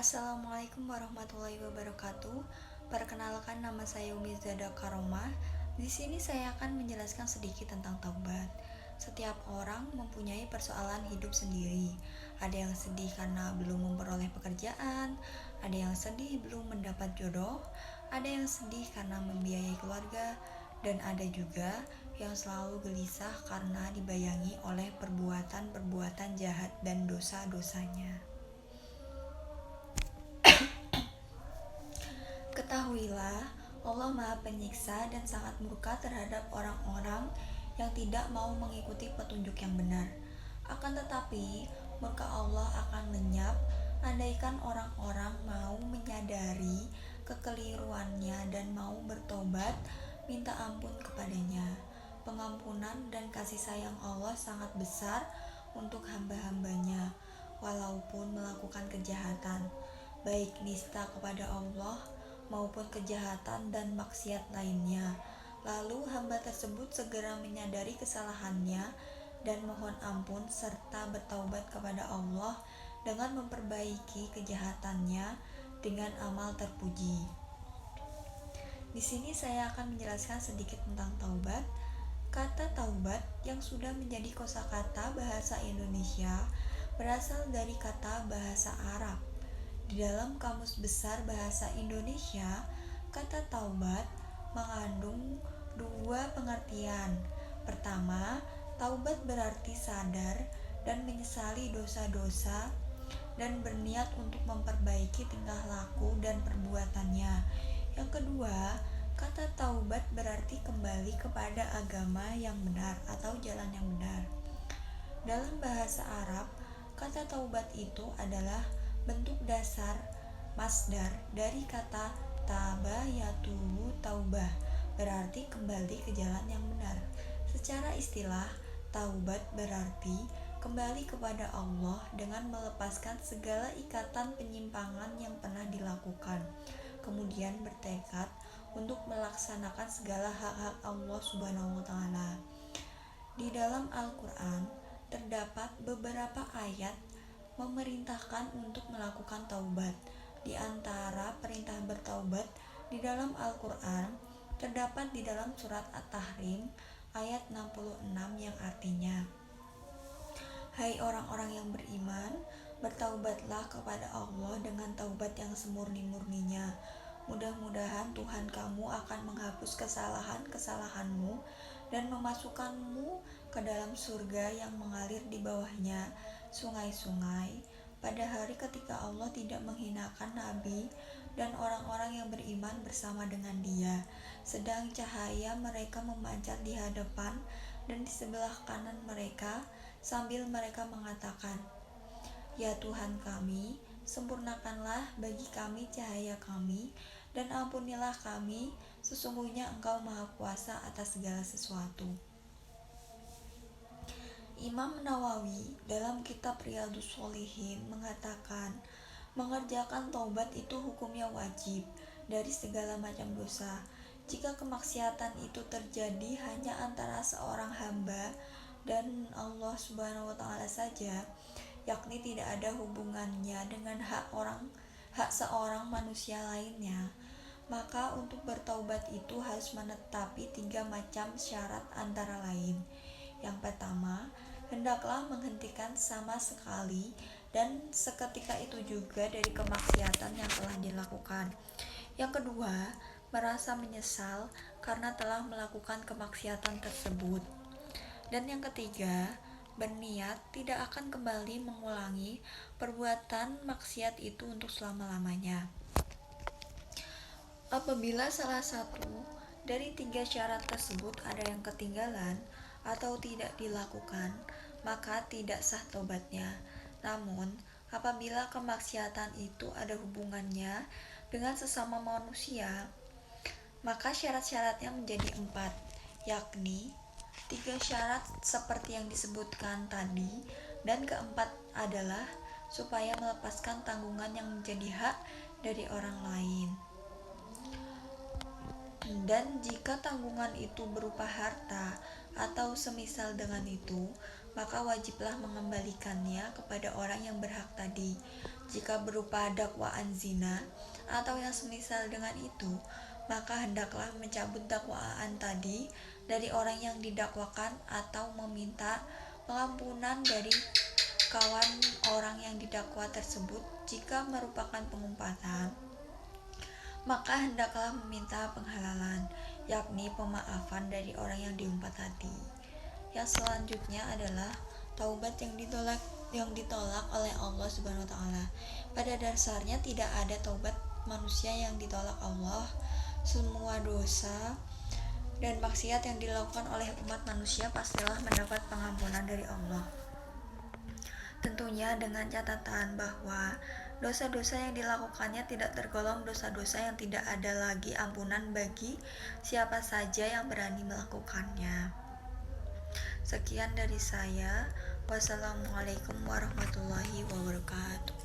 Assalamualaikum warahmatullahi wabarakatuh. Perkenalkan, nama saya Umi Zada Karomah. Di sini saya akan menjelaskan sedikit tentang taubat. Setiap orang mempunyai persoalan hidup sendiri. Ada yang sedih karena belum memperoleh pekerjaan, ada yang sedih belum mendapat jodoh, ada yang sedih karena membiayai keluarga, dan ada juga yang selalu gelisah karena dibayangi oleh perbuatan-perbuatan jahat dan dosa-dosanya. Ketahuilah, Allah Maha Penyiksa dan sangat murka terhadap orang-orang yang tidak mau mengikuti petunjuk yang benar. Akan tetapi, murka Allah akan lenyap andaikan orang-orang mau menyadari kekeliruannya dan mau bertobat, minta ampun kepadanya. Pengampunan dan kasih sayang Allah sangat besar untuk hamba-hambanya, walaupun melakukan kejahatan, baik nista kepada Allah maupun kejahatan dan maksiat lainnya. Lalu hamba tersebut segera menyadari kesalahannya dan mohon ampun serta bertaubat kepada Allah dengan memperbaiki kejahatannya dengan amal terpuji. Di sini saya akan menjelaskan sedikit tentang taubat. Kata taubat yang sudah menjadi kosakata bahasa Indonesia berasal dari kata bahasa Arab. Di dalam Kamus Besar Bahasa Indonesia, kata taubat mengandung dua pengertian. Pertama, taubat berarti sadar dan menyesali dosa-dosa dan berniat untuk memperbaiki tingkah laku dan perbuatannya. Yang kedua, kata taubat berarti kembali kepada agama yang benar atau jalan yang benar. Dalam bahasa Arab, kata taubat itu adalah bentuk dasar masdar dari kata taba yatubu taubah, berarti kembali ke jalan yang benar. Secara istilah, taubat berarti kembali kepada Allah dengan melepaskan segala ikatan penyimpangan yang pernah dilakukan, kemudian bertekad untuk melaksanakan segala hak-hak Allah Subhanahu wa taala. Di dalam Al-Qur'an terdapat beberapa ayat memerintahkan untuk melakukan taubat. Di antara perintah bertaubat di dalam Al-Qur'an terdapat di dalam surat At-Tahrim ayat 66 yang artinya, "Hai orang-orang yang beriman, bertaubatlah kepada Allah dengan taubat yang semurni-murninya. Mudah-mudahan Tuhan kamu akan menghapus kesalahan-kesalahanmu dan memasukkanmu ke dalam surga yang mengalir di bawahnya sungai-sungai, pada hari ketika Allah tidak menghinakan Nabi dan orang-orang yang beriman bersama dengan dia, sedang cahaya mereka memancar di hadapan dan di sebelah kanan mereka, sambil mereka mengatakan, Ya Tuhan kami, sempurnakanlah bagi kami cahaya kami, dan ampunilah kami, sesungguhnya Engkau Maha Kuasa atas segala sesuatu." Imam Nawawi dalam kitab Riyadhus Shalihin mengatakan, mengerjakan taubat itu hukumnya wajib dari segala macam dosa. Jika kemaksiatan itu terjadi hanya antara seorang hamba dan Allah Subhanahu wa taala saja, yakni tidak ada hubungannya dengan hak seorang manusia lainnya, maka untuk bertaubat itu harus menetapi 3 macam syarat antara lain. Yang pertama, hendaklah menghentikan sama sekali dan seketika itu juga dari kemaksiatan yang telah dilakukan. Yang kedua, merasa menyesal karena telah melakukan kemaksiatan tersebut. Dan yang ketiga, berniat tidak akan kembali mengulangi perbuatan maksiat itu untuk selama-lamanya. Apabila salah satu dari 3 syarat tersebut ada yang ketinggalan atau tidak dilakukan, maka tidak sah tobatnya. Namun, apabila kemaksiatan itu ada hubungannya dengan sesama manusia, maka syarat-syaratnya menjadi 4, yakni 3 syarat seperti yang disebutkan tadi, dan keempat adalah supaya melepaskan tanggungan yang menjadi hak dari orang lain. Dan jika tanggungan itu berupa harta atau semisal dengan itu, maka wajiblah mengembalikannya kepada orang yang berhak tadi. Jika berupa dakwaan zina atau yang semisal dengan itu, maka hendaklah mencabut dakwaan tadi dari orang yang didakwakan atau meminta pengampunan dari kawan orang yang didakwa tersebut. Jika merupakan pengumpatan, maka hendaklah meminta penghalalan, yakni pemaafan dari orang yang diumpat tadi. Yang selanjutnya adalah taubat yang ditolak oleh Allah Subhanahu wa taala. Pada dasarnya tidak ada taubat manusia yang ditolak Allah. Semua dosa dan maksiat yang dilakukan oleh umat manusia pastilah mendapat pengampunan dari Allah. Tentunya dengan catatan bahwa dosa-dosa yang dilakukannya tidak tergolong dosa-dosa yang tidak ada lagi ampunan bagi siapa saja yang berani melakukannya. Sekian dari saya. Wassalamualaikum warahmatullahi wabarakatuh.